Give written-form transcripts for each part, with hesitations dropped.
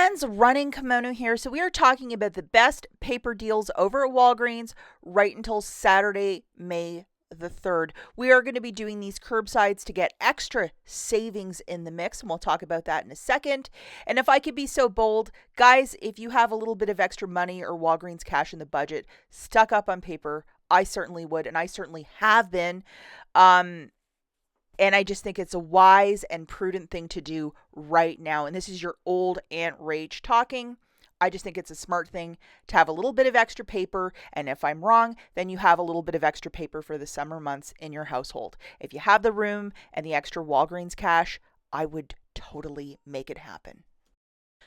friends, Running Kimono here. So we are talking about the best paper deals over at Walgreens right until Saturday, May the 3rd. We are going to be doing these curbsides to get extra savings in the mix, and we'll talk about that in a second. And if I could be so bold, guys, if you have a little bit of extra money or Walgreens cash in the budget stuck up on paper, I certainly would, and I certainly have been. And I just think it's a wise and prudent thing to do right now. And this is your old Aunt Rach talking. I just think it's a smart thing to have a little bit of extra paper. And if I'm wrong, then you have a little bit of extra paper for the summer months in your household. If you have the room and the extra Walgreens cash, I would totally make it happen.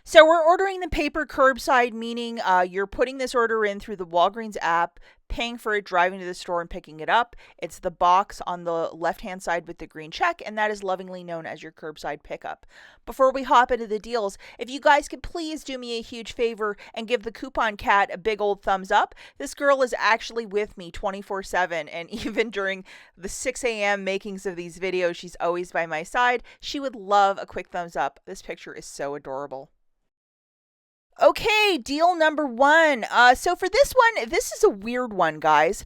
So we're ordering the paper curbside, meaning you're putting this order in through the Walgreens app, paying for it, driving to the store and picking it up. It's the box on the left-hand side with the green check, and that is lovingly known as your curbside pickup. Before we hop into the deals, if you guys could please do me a huge favor and give the coupon cat a big old thumbs up. This girl is actually with me 24/7, and even during the 6 a.m. makings of these videos, she's always by my side. She would love a quick thumbs up. This picture is so adorable. Okay, deal number one. So for this one, this is a weird one, guys.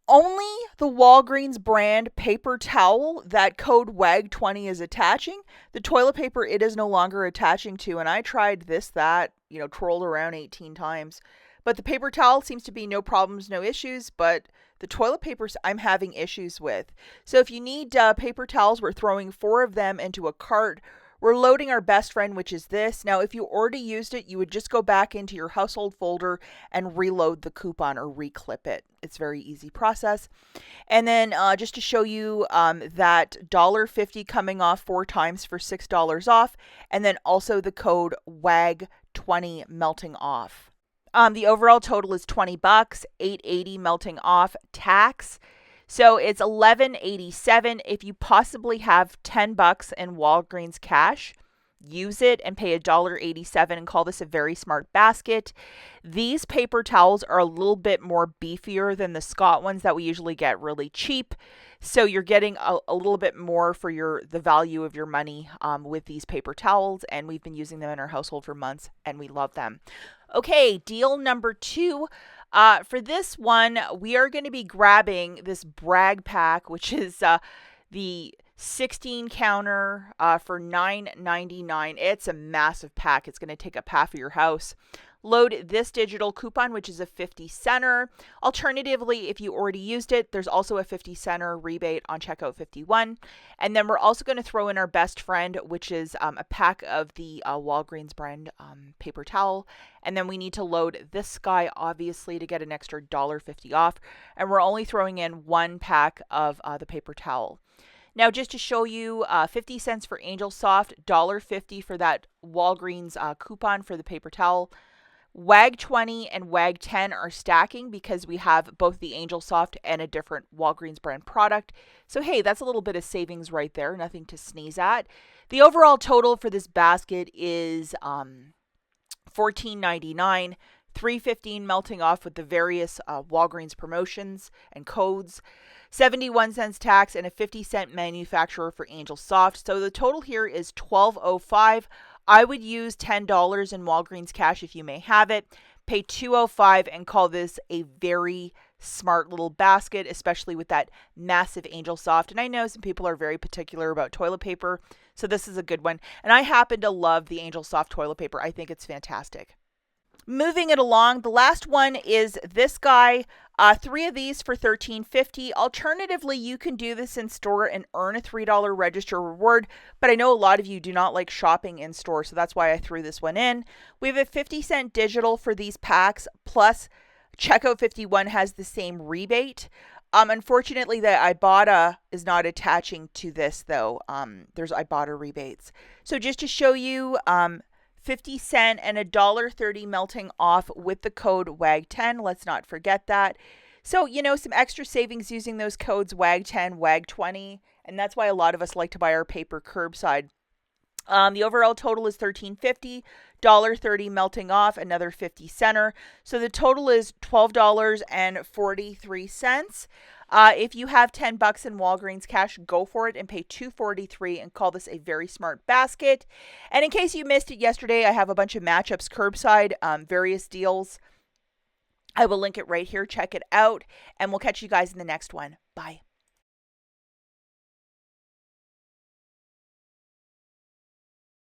Only the Walgreens brand paper towel that code WAG20 is attaching. The toilet paper it is no longer attaching to, and I tried that, trolled around 18 times. But the paper towel seems to be no problems, no issues, but the toilet papers I'm having issues with. So if you need paper towels, we're throwing 4 of them into a cart. We're loading our best friend, which is this. Now, if you already used it, you would just go back into your household folder and reload the coupon or reclip it. It's a very easy process. And then just to show you that $1.50 coming off 4 times for $6 off. And then also the code WAG20 melting off. The overall total is $20, $8.80 melting off tax. So it's $11.87. If you possibly have $10 in Walgreens cash, use it and pay $1.87 and call this a very smart basket. These paper towels are a little bit more beefier than the Scott ones that we usually get really cheap. So you're getting a little bit more for the value of your money with these paper towels, and we've been using them in our household for months, and we love them. Okay, deal number 2. For this one, we are going to be grabbing this brag pack, which is the 16 counter for $9.99. It's a massive pack. It's going to take up half of your house. Load this digital coupon, which is a 50 center. Alternatively, if you already used it, there's also a 50 center rebate on checkout 51. And then we're also going to throw in our best friend, which is a pack of the Walgreens brand paper towel. And then we need to load this guy, obviously, to get an extra $1.50 off. And we're only throwing in 1 pack of the paper towel. Now, just to show you, 50 cents for Angel Soft, $1.50 for that Walgreens coupon for the paper towel. WAG20 and WAG10 are stacking because we have both the Angel Soft and a different Walgreens brand product. So, hey, that's a little bit of savings right there. Nothing to sneeze at. The overall total for this basket is $14.99, $3.15 melting off with the various Walgreens promotions and codes, 71 cents tax, and a 50-cent manufacturer for Angel Soft. So the total here is $12.05. I would use $10 in Walgreens cash if you may have it. Pay $2.05 and call this a very smart little basket, especially with that massive Angel Soft. And I know some people are very particular about toilet paper, so this is a good one. And I happen to love the Angel Soft toilet paper. I think it's fantastic. Moving it along, the last one is this guy. 3 of these for $13.50. Alternatively, you can do this in store and earn a $3 register reward, but I know a lot of you do not like shopping in store, so that's why I threw this one in. We have a 50-cent digital for these packs, plus checkout 51 has the same rebate. Unfortunately, the IBOTTA is not attaching to this, though. There's IBOTTA rebates. So just to show you, 50 cent and $1.30 melting off with the code WAG10. Let's not forget that. So, some extra savings using those codes WAG10, WAG20, and that's why a lot of us like to buy our paper curbside. The overall total is $13.50, $1.30 melting off, another 50 center. So the total is $12.43. If you have $10 in Walgreens cash, go for it and pay $2.43 and call this a very smart basket. And in case you missed it yesterday, I have a bunch of matchups curbside, various deals. I will link it right here. Check it out, and we'll catch you guys in the next one. Bye.